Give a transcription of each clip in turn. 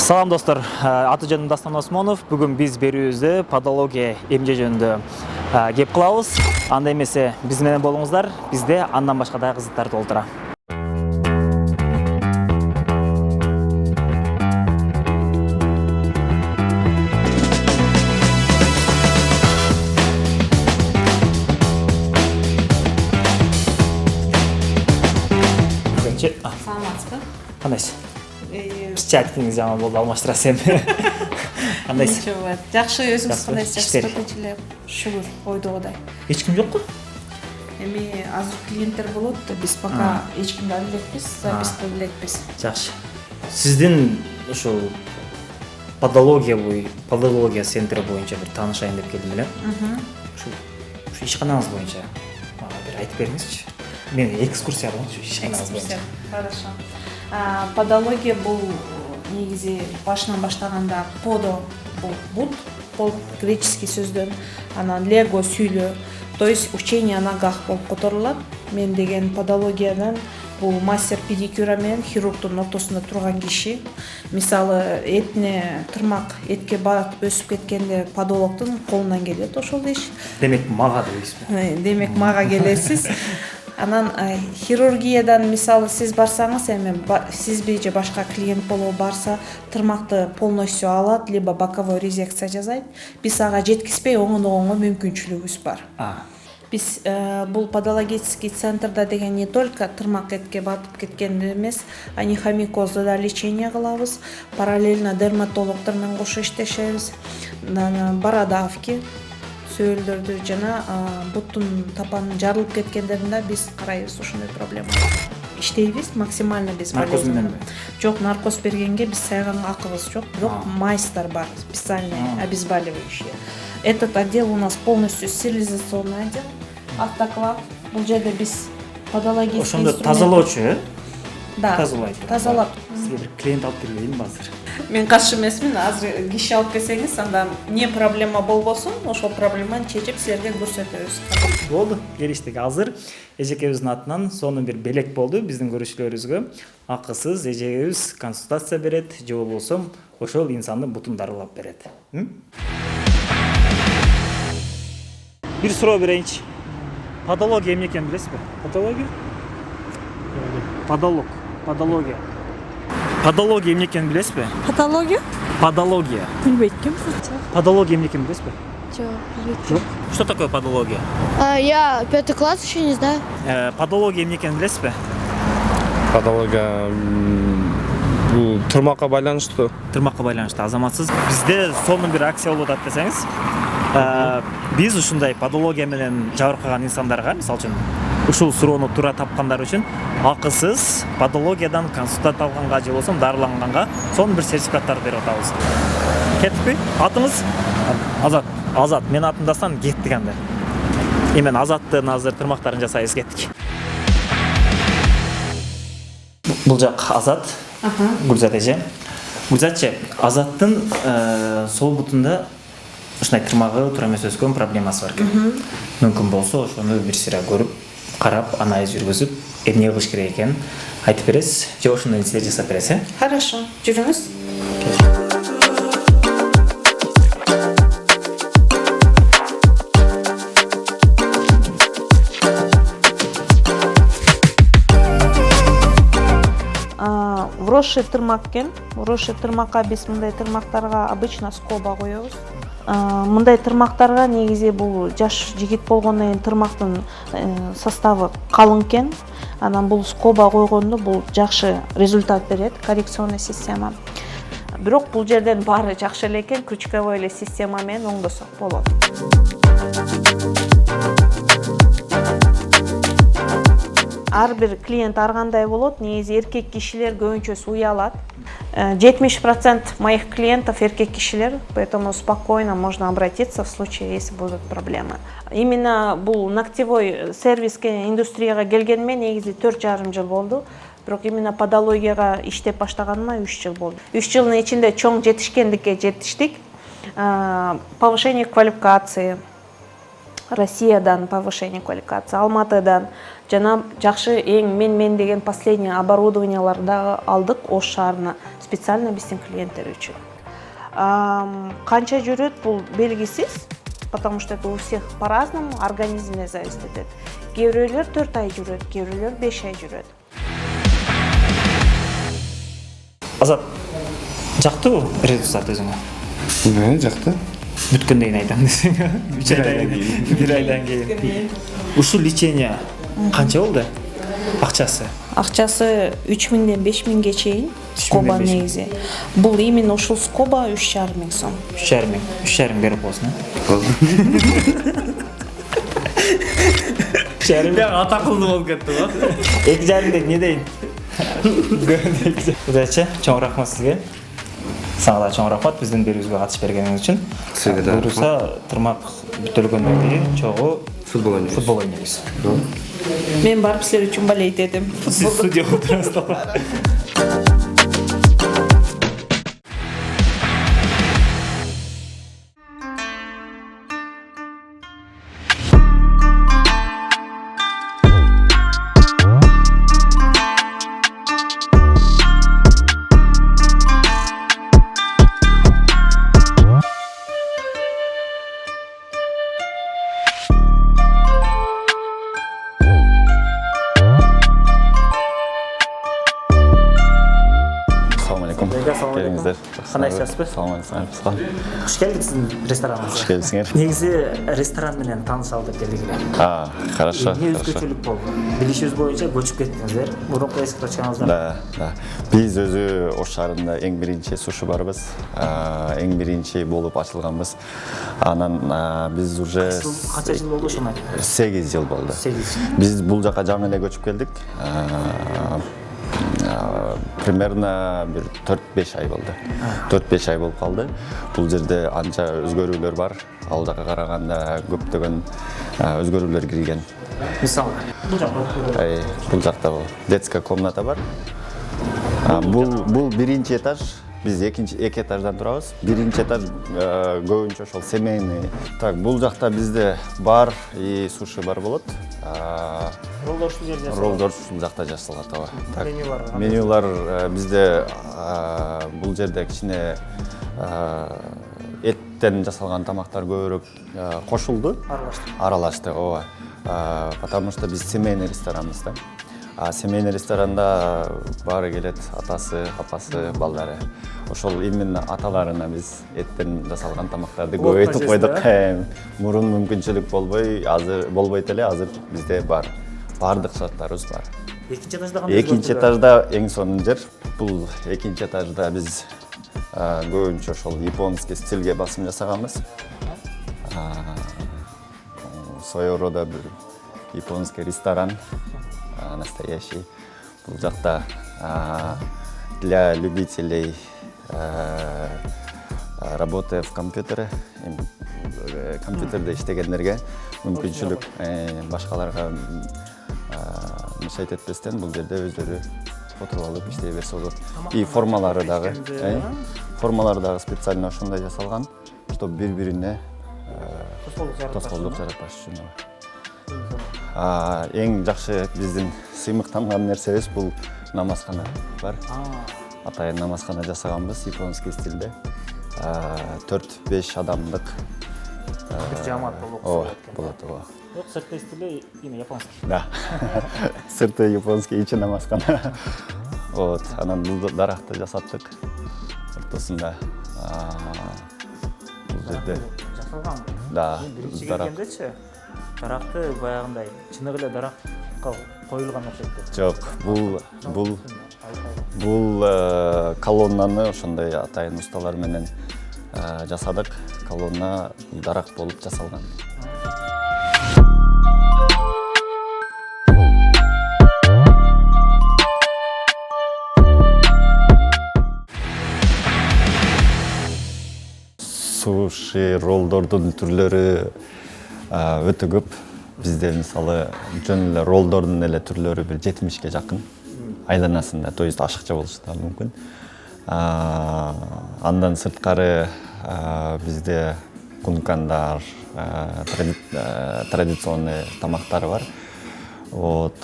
Салам достор, аты жөнүм Дастан Осмонов. Бүгүн биз берүүбүздө подология эмне жөнүндө кеп кылабыз. Анда эмесе биз менен болуңуздар. Бизде андан башка да кызыктар толтура. Саламатсызбы? Кандайсыз? Чаттыңыз жаман болду, алмаштырасыз эми. Кандайсыз? Ничего, жакшы, өзүңүз кандайсыз? Жакшы тынчылык. Шүгүр, ойдогудай. Эч ким жокпу? Эми азыр клиенттер болот, биз пока эч кимди алып элекпиз, записка элекпиз. Жакшы. Сиздин ушул подология центри боюнча бир таанышайын деп келдим эле. Ушу ишканаңыз боюнча мага бир айтып бериңизчи. Мен экскурсия болчу ишканаңыз боюнча. Хорошо. Подология бул негизи башынан баштаганда подо бул бут, под греческий сөздөн, анан лего сүйлөө, то есть учение о ногах болуп которулат. Мен деген подологиядан бул мастер педикюра менен хирургдун ортосунда турган киши. Мисалы, этине тырмак этке батып өсүп кеткенде подологдун колунан келет ошол иш. Демек мага дейсизби? Демек мага келесиз. Анан хирургиядан мисалы сиз барсаңыз, эми сизби же башка клиент болобу барса, тырмакты полностью алат, либо боковой резекция жасайт. Биз ага жеткизбей оңоно мүмкүнчүлүгүбүз бар. Биз бул подологический центрда деген не только тырмак этке батып кеткенде эмес, анихомикозду да лечение кылабыз, параллельно дерматологдор менен кошо иштешебиз, бородавки, сөөлдөрдү жана буттун тапанын жарылып кеткендерин да биз карайбыз. Ушундай проблема иштейбиз, максимально биз наркоз мененби? Жок, наркоз бергенге биз сайганга акыбыз жок, бирок майстар бар, специальный обезболивающие. Этот отдел у нас полностью стерилизационный отдел, автоклав. Бул жерде биз подологический ошондо тазалоочу, э? Да, тазалап. Сизге бир клиент алып келбейинби азыр? Мен каршы эмесмин, азыр киши алып келсеңиз, анда не проблема болбосун, ошол проблеманы чечип силерге көрсөтөбүз. Болду, келиштик. Азыр эжекебиздин атынан сонун бир белек болду биздин көрүүчүлөрүбүзгө. Акысыз эжегебиз консультация берет, же болбосо ошол инсандын бутун дарылап берет. Бир суроо берейинчи. Подология эмне экенин билесизби? Патология? Подология. Подология эмне экенин билесизби? Патология? Подология. Билбейт ким? Подология эмне экенин билесизби? Жоқ, билбейт. Жок. Что такое подология? Я 5 класс еще не знаю. Подология эмне экенин билесизби? Патология бул тырмакка байланыштуу. Тырмакка байланыштуу, азаматсыз. Бизде сонун бир акция болуп атат десеңиз. Биз ушундай подология менен жабыркаган инсандарга, мисалы үчүн ушул суроону туура тапкандар үчүн акысыз подологиядан консультация алганга же болбосо дарыланганга сонун бир сертификаттарды берип атабыз. Кеттикпи? Атыңыз? Азат. Мен атым Дастан, кеттик анда. Эмен Азаттын азыр тырмактарын жасайбыз, кеттик. Бул жак Азат. Гүлзат эже. Гүлзатчы, Азаттын сол бутунда ушундай тырмагы туура эмес өскөн проблемасы бар экен. Мүмкүн болсо ошону бир сыйра көрүп, карап, анализ жүргүзүп, эмне кылыш керек экенин айтып бересиз, же ошондой нерселер жасап бересиз, э? Хорошо, жүрүңүз. Вросший тырмак экен. Вросший тырмакка биз мындай тырмактарга обычно скоба коебуз. Мындай тырмактарга негизи бул жаш жигит болгондон кийин тырмактын составы калың экен. Анан бул скоба койгондо бул жакшы результат берет, коррекционный система. Бирок бул жерден баары жакшы эле экен, крючковой эле система менен оңдосок болот. Ар бир клиент ар кандай болот. Негизи эркек кишилер көбүнчөсү уялат. 70% моих клиентов эркек кишилер, поэтому спокойно можно обратиться в случае, если будут проблемы. Именно бул ногтевой сервиске, индустрияга келгениме негизи 4,5 жыл болду. Бирок именно подологияга иштеп баштаганыма 3 жыл болду. 3 жылдын ичинде чоң жетишкендикке жетиштик. Повышение квалификации, Россиядан повышение квалификации, Алматыдан жана жакшы мен деген последний оборудованияларды алдык Ош шаарына специально биздин клиенттер үчүн. Канча жүрөт бул белгисиз, потому что это у всех по-разному, организмне зависит этет. Кээ бирөөлөр 4 ай жүрөт, кээ бирөөлөр 5 ай жүрөт. Азат, жактыбы результат өзүңө? Жакты. Бүткөндөн кийин айтам десең. 1 айдан кийин. Ушул лечение канча болду? Акчасы? Акчасы 3000ден 5000ге чейин. Скоба негизи. Бул именно ушул скоба 3500 сом. 3,5 берип коесуң. Шәрим Ата кылды болуп кетти го. 2,5 деп не дейин? Удача, чоң рахмат сизге. Сага да чоң рахмат биздин берүүбүзгө катышып бергениңиз үчүн. Сизге да Буюрса, тырмак бүтөлгөндөн кийин чогуу футбол ойнойбуз. Мен барып силер үчүн болейт эдим. Сиз студияга отурасыздар. Келиңиздер. Кандайсызбы? Саламатсызбы? Куш келдик сиздин рестораныңызга. Куш келдиңер. Негизи ресторан менен тааныша алып келдик эле. Хорошо. Эмне өзгөчөлүк болду? Билишибиз боюнча көчүп кеттиңиздер. Мурунку эски ачкаңыздар. Да. Биз өзү Ош шаарында эң биринчи суши барбыз. Эң биринчи болуп ачылганбыз. Анан биз уже Канча жыл болду ошону? 8 жыл болду. 8. Биз бул жака жаңы эле көчүп келдик. Примерно bir 4-5 ай болду. 4-5 ай болуп калды. Бул жерде анча өзгөрүүлөр бар. Ал жака караганда көптөгөн өзгөрүүлөр кирген. Мисалы, Бул жакта детская комната бар. Бул биринчи этаж. Биз эки этаждан турабыз. Биринчи этаж көбүнчө ошол семейный. Так, бул жакта бизде бар и суши бар болот. роллор ушул жерде жасалат. Роллор ушул жакта жасалат, ооба. Так, Менюлар. менюлар бизде бул жерде кичине эттен жасалган тамактар көбүрөөк кошулду. Аралашты, ооба. Потому что биз семейный ресторанбыз да. Семейный ресторанда баары келет, атасы, апасы, балдары. Ошол именно аталарына биз эттен жасалган тамактарды көбөйтүп койдук. Мурун мүмкүнчүлүк болбойт эле, азыр бизде бар. Бардык шарттарыбыз бар. Экинчи этажда кандай? Экинчи этажда эң сонун жер. Бул экинчи этажда биз көбүнчө ошол японский стилге басым жасаганбыз. Соёрода бир японский ресторан. Настоящий. Бул жакта для любителей работы в компьютере, компьютерде иштегендерге мүмкүнчүлүк башкаларга мешайт этпестен бул жерде өздөрү отуруп алып иштей берсе болот. И формалары дагы специально ошондой жасалган, чтобы бири-бирине тоскоолдук жаратпаш үчүн. Эң жакшы биздин сыймыктанган нерсебиз бул намазкана бар. Атайын намазкана жасаганбыз японский стилде. 4-5 адамдык жамаат болот. Yok, sırtı stili yine yapansın. Да. Сырты японский, içi намазкана. Вот, анан бул даракты жасаттык. Ортосунда бул жерде Жасалган. да, Биринчи дарак. келгендечи даракты баягындай чыныгы эле даракка коюлган окшойт. Жок, бул колоннаны ошондой атайын усталар менен жасадык. Колонна дарак болуп жасалган. Суши, роллдордун түрлөрү өтө көп. Бизде мисалы жөн эле роллдордун эле түрлөрү бир 70ке жакын айланасында, то есть ашыкча болушу да мүмкүн. Андан сырткары бизде кункандар, традиционный тамактары бар. Вот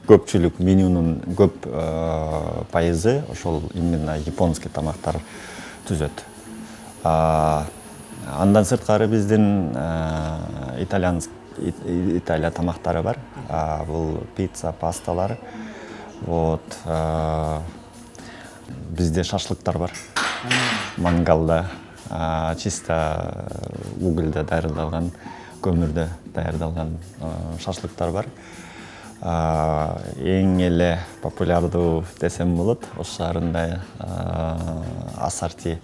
көпчүлүк менюнун көп пайызы ошол именно японский тамактар түзөт. Андан сырткары биздин Италия тамактары бар. Бул пицца, пасталар. Вот бизде шашлыктар бар. Мангалда, чисто угольда даярдалган, көмүрдө даярдалган шашлыктар бар. Эң эле популярдуу десем болот, Ош шаарында ассорти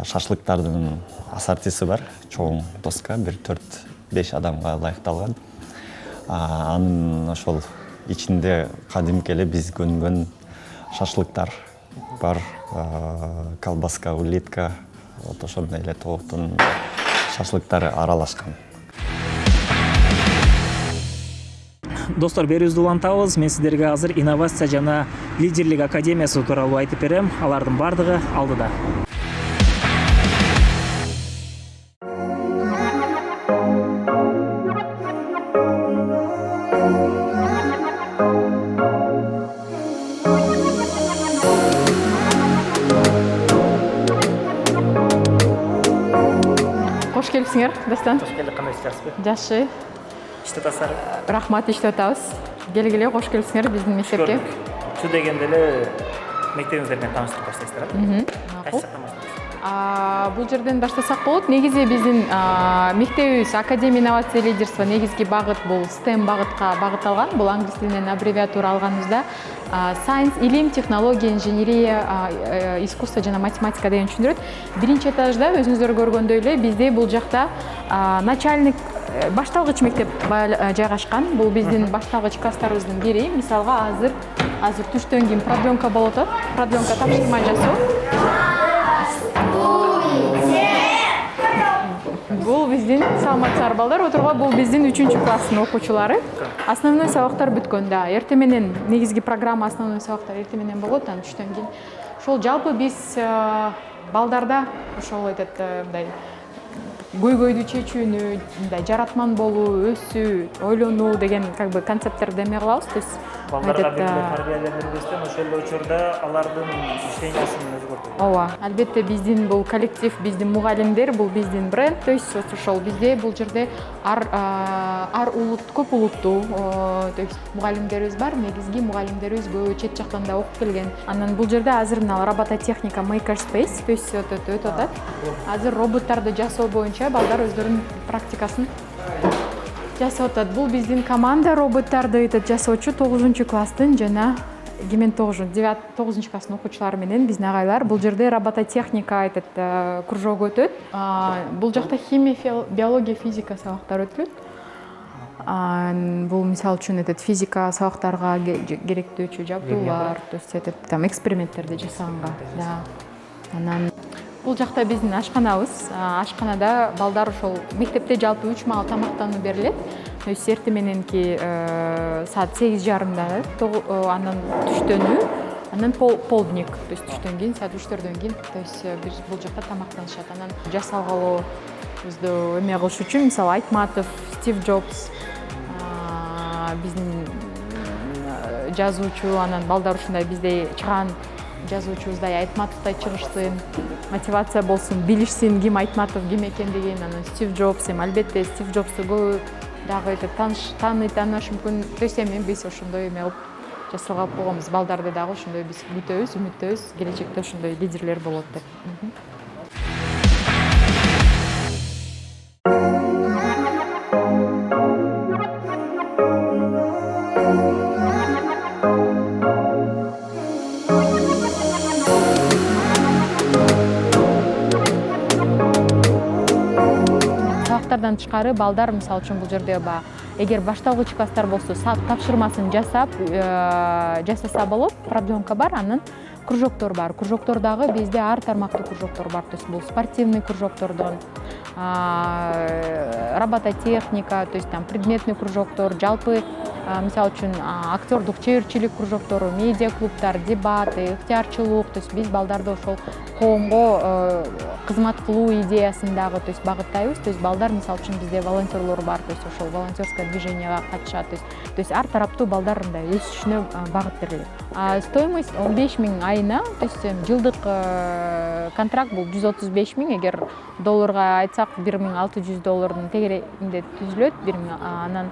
шашлыктардын ассортиси бар. Чоң доска, 1-4-5 адамга ылайыкталган. Анын ошол ичинде кадимки эле биз көнгөн шашлыктар бар. Колбаска, улитка, вот ошондой эле тооктун шашлыктары аралашкан. Достор, берүүбүздү улантабыз. Мен сиздерге азыр инновация жана лидерлик академиясы тууралуу айтып берем. Алардын бардыгы алдыда. Кош келипсиңер, Дастан. Кош келдик, кандай иштебизби? Жакшы. Иштеп атасыздар. Рахмат, иштеп атабыз. Келгиле, кош келипсиңер биздин мектепке. Чу дегенде эле мектебиңиздер менен тааныштырып баштайсыздар. Кайсы жактан баштайсыздар? Бул жерден баштасак болот. Негизи биздин мектебибиз Академия инновация и лидерство негизги багыт бул STEM багытка багытталган. Бул англис тилинен аббревиатура алганыбызда Science, илим, технология, инженерия, искусство жана математика деген түшүндүрөт. Биринчи этажда өзүңүздөр көргөндөй эле бизде бул жакта начальник башталгыч мектеп жайгашкан. Бул биздин башталгыч класстарыбыздын бири. Мисалга азыр түштөн кийин продленка болот. Продленка тапшырма жасоо. Бул биздин саламатсыздар балдар, отурга бул биздин 3-класстын окуучулары. Основной сабактар бүткөн да. Эртең менен негизги программа основной сабактар эртең менен болот, анан түштөн кийин. Ошол жалпы биз балдарда ошол мындай көйгөйдү чечүүнү, мындай жаратман болуу, өсүү, ойлонуу деген концепттерди эме кылабыз. То есть балдарга тарбиялендирбестен ошол эле учурда алардын иштениясын өзгөртүү. Ооба, албетте биздин бул коллектив, биздин мугалимдер, бул биздин бренд. То есть ошол бизде бул жерде ар улут, көп улуттуу, то есть мугалимдерибиз бар. Негизги мугалимдерибиз көбү чет жактан да окуп келген. Анан бул жерде азыр мына робототехника makerspace, то есть өтүп атат. Азыр роботтарды жасоо боюнча балдар өздөрүнүн практикасын жасап атат. Бул биздин команда роботтарды жасоочу 9-класстын жана кемен 9-класстын окуучулары менен биздин агайлар. Бул жерде робототехника кружок өтөт. Бул жакта химия, биология, физика сабактары өтүлөт. Бул мисалы үчүн физика сабактарга керектүүчү жабдуулар, то есть там эксперименттерди жасаганга. Анан бул жакта биздин ашканабыз. Ашканада балдар ошол мектепте жалпы 3 маал тамактануу берилет. То есть эртең мененки саат 8:30 анан түштөнүү, анан полдник, то есть түштөн кийин саат 3-4дөн кийин, то есть биз бул жакта тамактанышат. Анан жасалгалообузду эме кылыш үчүн мисалы Айтматов, Стив Джобс, биздин жазуучу, анан балдар ушундай бизде чыган жазуучубуздай Айтматовдай чыгышсын, мотивация болсун, билишсин ким Айтматов ким экендигин, анан Стив Джобс, албетте Стив Джобсту көбү дагы тааныш мүмкүн. То есть эми биз ошондой эме кылып жасалган койгонбуз. Балдарды дагы ошондой биз күтөбүз, үмүттөбүз, келечекте ошондой лидерлер болот деп. Сабактардан тышкары балдар мисалы үчүн бул жерде эгер башталгыч класстар болсо тапшырмасын жасаса болот. Продленка бар, анан кружоктор бар. Кружоктордагы бизде ар тармактуу кружоктор бар. То есть бул спортивный кружоктордон, робототехника, то есть там предметный кружоктор, жалпы мисалы үчүн актердук чеберчилик кружоктору, медиа клубтар, дебаты, ыктыярчылык, то есть биз балдарды ошол коомго кызмат кылуу идеясындагы то есть багыттайбыз. То есть балдар мисалы үчүн бизде волонтерлор бар, то есть ошол волонтерское движенияга катышат. То есть ар тараптуу балдар мындай өсүшүнө багыт берилет. Стоимость 15 000 айына, то есть жылдык контракт бул 135 000, эгер долларга айтсак $1600 тегерегинде түзүлөт. Анан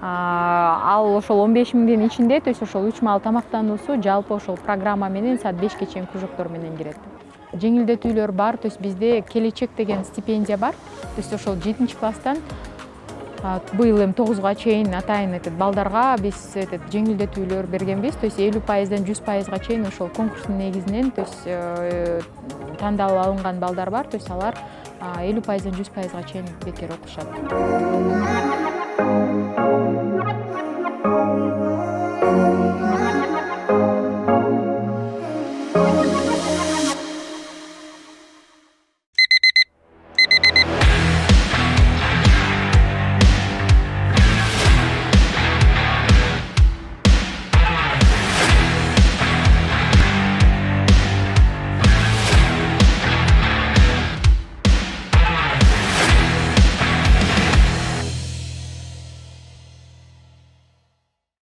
ал ошол 15 000 ичинде, то есть ошол 3 маал тамактануусу жалпы ошол программа менен саат 5ке чейин кружоктор менен кирет. Жеңилдетүүлөр бар, то есть бизде келечек деген стипендия бар. То есть ошол 7-класстан быйыл эми 9га чейин атайын балдарга биз жеңилдетүүлөр бергенбиз. То есть 50%дан 100%га чейин ошол конкурстун негизинен, то есть тандалып алынган балдар бар. То есть алар 50%дан 100%га чейин бекер окушат.